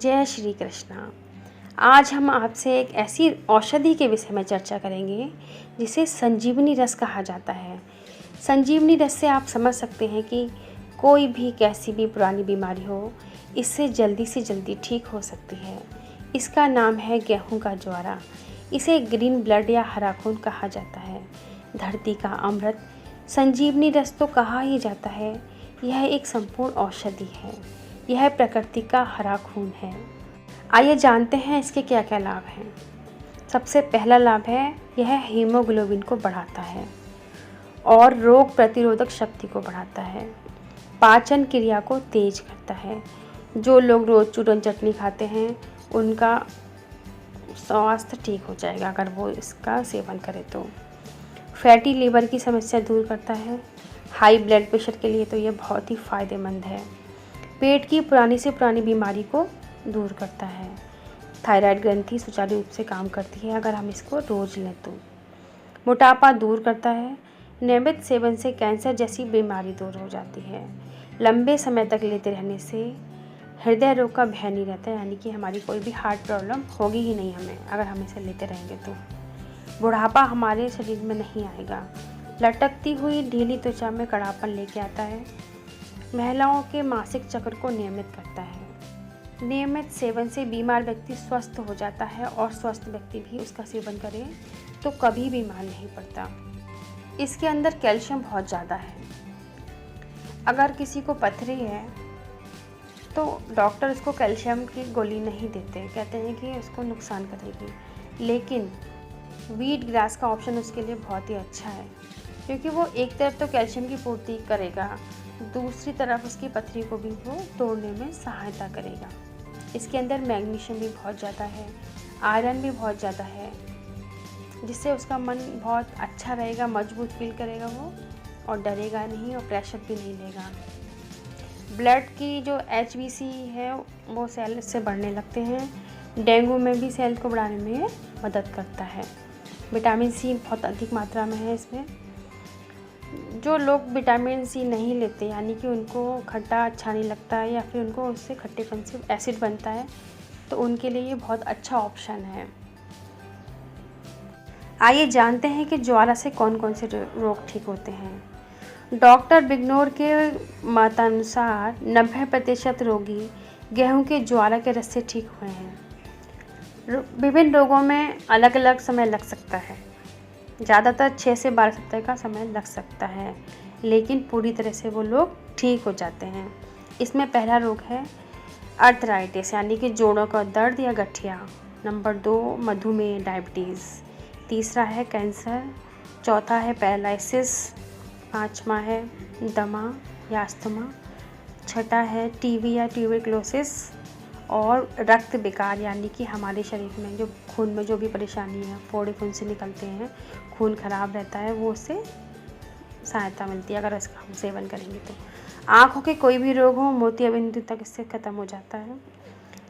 जय श्री कृष्णा। आज हम आपसे एक ऐसी औषधि के विषय में चर्चा करेंगे जिसे संजीवनी रस कहा जाता है। संजीवनी रस से आप समझ सकते हैं कि कोई भी कैसी भी पुरानी बीमारी हो, इससे जल्दी से जल्दी ठीक हो सकती है। इसका नाम है गेहूं का ज्वारा। इसे ग्रीन ब्लड या हरा खून कहा जाता है। धरती का अमृत संजीवनी रस तो कहा ही जाता है। यह एक संपूर्ण औषधि है। यह प्रकृति का हरा खून है। आइए जानते हैं इसके क्या क्या लाभ हैं। सबसे पहला लाभ है, यह हीमोग्लोबिन को बढ़ाता है और रोग प्रतिरोधक शक्ति को बढ़ाता है। पाचन क्रिया को तेज करता है। जो लोग रोज़ चूरन चटनी खाते हैं उनका स्वास्थ्य ठीक हो जाएगा अगर वो इसका सेवन करें तो। फैटी लीवर की समस्या दूर करता है। हाई ब्लड प्रेशर के लिए तो ये बहुत ही फ़ायदेमंद है। पेट की पुरानी से पुरानी बीमारी को दूर करता है। थायराइड ग्रंथि सुचारू रूप से काम करती है अगर हम इसको रोज़ लें तो। मोटापा दूर करता है। नियमित सेवन से कैंसर जैसी बीमारी दूर हो जाती है। लंबे समय तक लेते रहने से हृदय रोग का भय नहीं रहता है, यानी कि हमारी कोई भी हार्ट प्रॉब्लम होगी ही नहीं हमें अगर हम इसे लेते रहेंगे तो। बुढ़ापा हमारे शरीर में नहीं आएगा। लटकती हुई ढीली त्वचा में कड़ापन लेके आता है। महिलाओं के मासिक चक्र को नियमित करता है। नियमित सेवन से बीमार व्यक्ति स्वस्थ हो जाता है और स्वस्थ व्यक्ति भी उसका सेवन करे तो कभी बीमार नहीं पड़ता। इसके अंदर कैल्शियम बहुत ज़्यादा है। अगर किसी को पथरी है तो डॉक्टर उसको कैल्शियम की गोली नहीं देते, कहते हैं कि उसको नुकसान करेगी। लेकिन व्हीट ग्रास का ऑप्शन उसके लिए बहुत ही अच्छा है, क्योंकि वो एक तरफ तो कैल्शियम की पूर्ति करेगा, दूसरी तरफ उसकी पथरी को भी वो तोड़ने में सहायता करेगा। इसके अंदर मैग्नीशियम भी बहुत ज़्यादा है, आयरन भी बहुत ज़्यादा है, जिससे उसका मन बहुत अच्छा रहेगा, मजबूत फील करेगा वो, और डरेगा नहीं और प्रेशर भी नहीं लेगा। ब्लड की जो HbC है वो सेल से बढ़ने लगते हैं। डेंगू में भी सेल को बढ़ाने में मदद करता है। विटामिन सी बहुत अधिक मात्रा में है इसमें। जो लोग विटामिन सी नहीं लेते, यानी कि उनको खट्टा अच्छा नहीं लगता है या फिर उनको उससे खट्टेपन से एसिड बनता है, तो उनके लिए ये बहुत अच्छा ऑप्शन है। आइए जानते हैं कि ज्वारा से कौन कौन से रोग ठीक होते हैं। डॉक्टर बिग्नोर के मतानुसार 90% रोगी गेहूं के ज्वारा के रस से ठीक हुए हैं। विभिन्न रोगों में अलग अलग समय लग सकता है। ज़्यादातर 6 से 12 सप्ताह का समय लग सकता है, लेकिन पूरी तरह से वो लोग ठीक हो जाते हैं। इसमें पहला रोग है अर्थराइटिस, यानी कि जोड़ों का दर्द या गठिया। नंबर 2 मधुमेह, डायबिटीज़। तीसरा है कैंसर। चौथा है पैरालिसिस। पाँचवा है दमा या अस्थमा। छठा है टीबी या ट्यूबरक्लोसिस। और रक्त विकार, यानी कि हमारे शरीर में जो खून में जो भी परेशानी है, फोड़े खून से निकलते हैं, खून खराब रहता है, वो उससे सहायता मिलती है अगर इसका हम सेवन करेंगे तो। आँखों के कोई भी रोग हो, मोतियाबिंद तक इससे ख़त्म हो जाता है।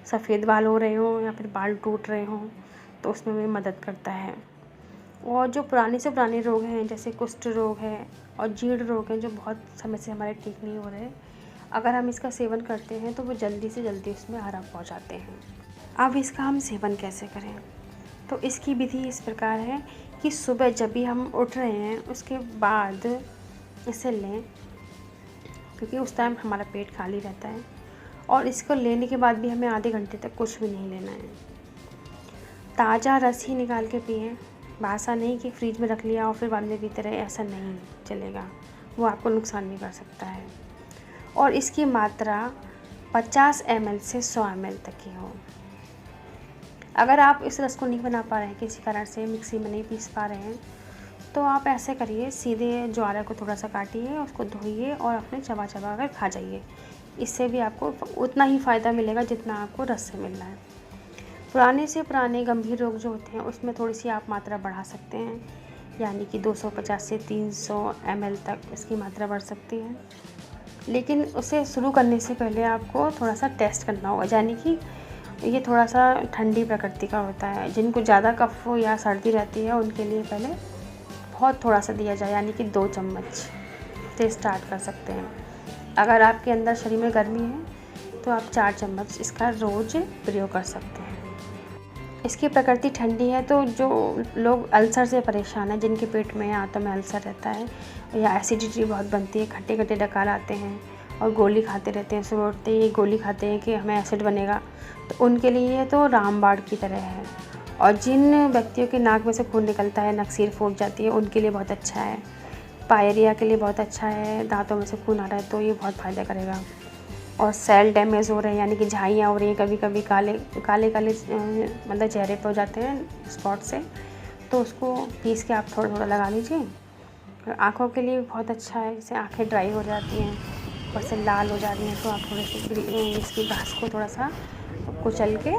सफ़ेद बाल हो रहे हों या फिर बाल टूट रहे हों तो उसमें भी मदद करता है। और जो पुराने से पुराने रोग हैं, जैसे कुष्ठ रोग है और जीर्ण रोग हैं, जो बहुत समय से हमारे ठीक नहीं हो रहे, अगर हम इसका सेवन करते हैं तो वो जल्दी से जल्दी उसमें आराम पहुंच जाते हैं। अब इसका हम सेवन कैसे करें? तो इसकी विधि इस प्रकार है कि सुबह जब भी हम उठ रहे हैं उसके बाद इसे लें, क्योंकि उस टाइम हमारा पेट खाली रहता है, और इसको लेने के बाद भी हमें आधे घंटे तक कुछ भी नहीं लेना है। ताज़ा रस ही निकाल के पिएँ। ऐसा नहीं कि फ्रिज में रख लिया और फिर बाद में पीते रहे, ऐसा नहीं चलेगा, वो आपको नुकसान भी कर सकता है। और इसकी मात्रा 50 ml से 100 ml तक की हो। अगर आप इस रस को नहीं बना पा रहे हैं, किसी कारण से मिक्सी में नहीं पीस पा रहे हैं, तो आप ऐसे करिए, सीधे ज्वारा को थोड़ा सा काटिए, उसको धोइए और अपने चबा चबा कर खा जाइए। इससे भी आपको उतना ही फ़ायदा मिलेगा जितना आपको रस से मिलना है। पुराने से पुराने गंभीर रोग जो होते हैं उसमें थोड़ी सी आप मात्रा बढ़ा सकते हैं, यानी कि 250 से 300 ml तक इसकी मात्रा बढ़ सकती है। लेकिन उसे शुरू करने से पहले आपको थोड़ा सा टेस्ट करना होगा, यानी कि ये थोड़ा सा ठंडी प्रकृति का होता है। जिनको ज़्यादा कफ या सर्दी रहती है उनके लिए पहले बहुत थोड़ा सा दिया जाए, यानी कि 2 चम्मच से स्टार्ट कर सकते हैं। अगर आपके अंदर शरीर में गर्मी है तो आप 4 चम्मच इसका रोज़ प्रयोग कर सकते हैं। इसकी प्रकृति ठंडी है, तो जो लोग अल्सर से परेशान हैं, जिनके पेट में या आंतों में अल्सर रहता है या एसिडिटी बहुत बनती है, खट्टे खट्टे डकार आते हैं और गोली खाते रहते हैं, सुबह उठते ही गोली खाते हैं कि हमें एसिड बनेगा, तो उनके लिए ये तो रामबाण की तरह है। और जिन व्यक्तियों के नाक में से खून निकलता है, नकसीर फूट जाती है, उनके लिए बहुत अच्छा है। पायरिया के लिए बहुत अच्छा है। दांतों में से खून आ रहा है तो ये बहुत फ़ायदा करेगा। और सेल डैमेज हो रहे हैं, यानी कि झाइयाँ हो रही हैं, कभी कभी काले काले काले मतलब चेहरे पे हो जाते हैं स्पॉट से, तो उसको पीस के आप थोड़ा थोड़ा लगा लीजिए। आँखों के लिए बहुत अच्छा है, जैसे आँखें ड्राई हो जाती हैं, ऊपर से लाल हो जाती हैं, तो आप थोड़े से इसकी घास को थोड़ा सा कुचल के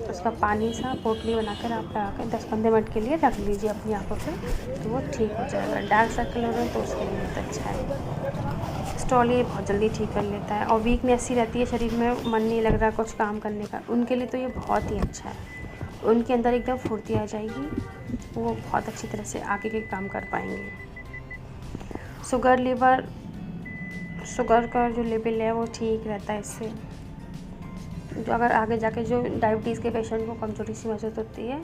उसका पानी सा पोटली बनाकर आप लगा कर 10-15 मिनट के लिए रख लीजिए अपनी आँखों पे, तो वो ठीक हो जाएगा। डार्क सर्कल हो रहे हैं तो उसके लिए बहुत अच्छा है। स्टॉल ये बहुत जल्दी ठीक कर लेता है। और वीकनेस सी रहती है शरीर में, मन नहीं लग रहा कुछ काम करने का, उनके लिए तो ये बहुत ही अच्छा है। उनके अंदर एकदम फुर्ती आ जाएगी, वो बहुत अच्छी तरह से आगे के काम कर पाएंगे। शुगर का जो लेवल है वो ठीक रहता है इससे। जो अगर आगे जाके जो डायबिटीज़ के पेशेंट को कमज़ोरी सी महसूस होती है,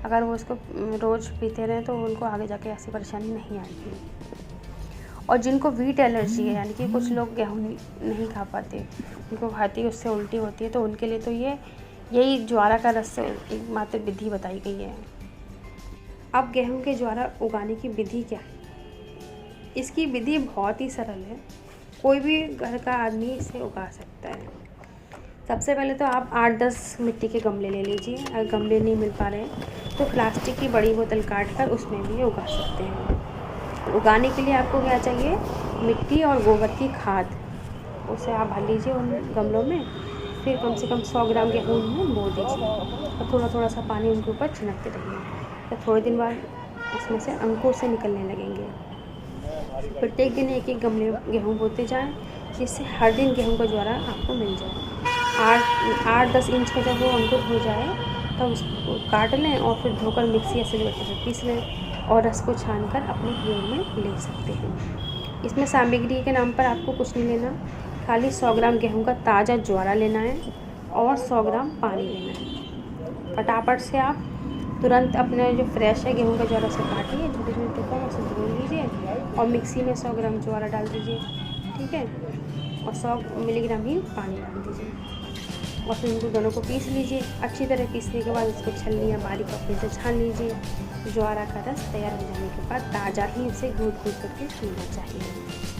अगर वो इसको रोज़ पीते रहें तो उनको आगे जाके ऐसी परेशानी नहीं आएगी। और जिनको वीट एलर्जी है, यानी कि कुछ लोग गेहूँ नहीं खा पाते, उनको खाती है उससे उल्टी होती है, तो उनके लिए तो यही ज्वारा का रस एकमात्र विधि बताई गई है। अब गेहूँ के ज्वारा उगाने की विधि क्या है? इसकी विधि बहुत ही सरल है, कोई भी घर का आदमी इसे उगा सकता है। सबसे पहले तो आप 8-10 मिट्टी के गमले ले लीजिए। अगर गमले नहीं मिल पा रहे तो प्लास्टिक की बड़ी बोतल काट कर उसमें भी उगा सकते हैं। उगाने के लिए आपको क्या चाहिए? मिट्टी और गोबर की खाद, उसे आप भर लीजिए उन गमलों में। फिर कम से कम 100 ग्राम गेहूँ में बो दीजिए और थोड़ा थोड़ा सा पानी उनके ऊपर छिड़कते रहिए। तो थोड़े दिन बाद इसमें से अंकुर से निकलने लगेंगे। प्रत्येक दिन एक एक गमले गेहूँ बोते जाएँ, जिससे हर दिन गेहूँ का ज्वारा आपको मिल जाए। 8-10 इंच का जब वो अंकुर हो जाए तब उसको काट लें और फिर धोकर मिक्सी या सिलबट्टे में पीस लें और रस को छानकर अपने प्रयोग में ले सकते हैं। इसमें सामग्री के नाम पर आपको कुछ नहीं लेना, खाली 100 ग्राम गेहूँ का ताज़ा ज्वारा लेना है और 100 ग्राम पानी लेना है। फटाफट से आप तुरंत अपने जो फ्रेश है गेहूँ का ज्वारा से काटिए, छोटे छोटे टुकड़ों में उसे धो लीजिए और मिक्सी में 100 ग्राम ज्वारा डाल दीजिए, ठीक है, और 100 मिलीग्राम ही पानी डाल दीजिए और फिर उनको दोनों को पीस लीजिए। अच्छी तरह पीसने के बाद उसको छलनी या बारीक कपड़े से छान लीजिए। ज्वारा का रस तैयार हो जाने के बाद ताज़ा ही उसे घूट घूट करके पीना चाहिए।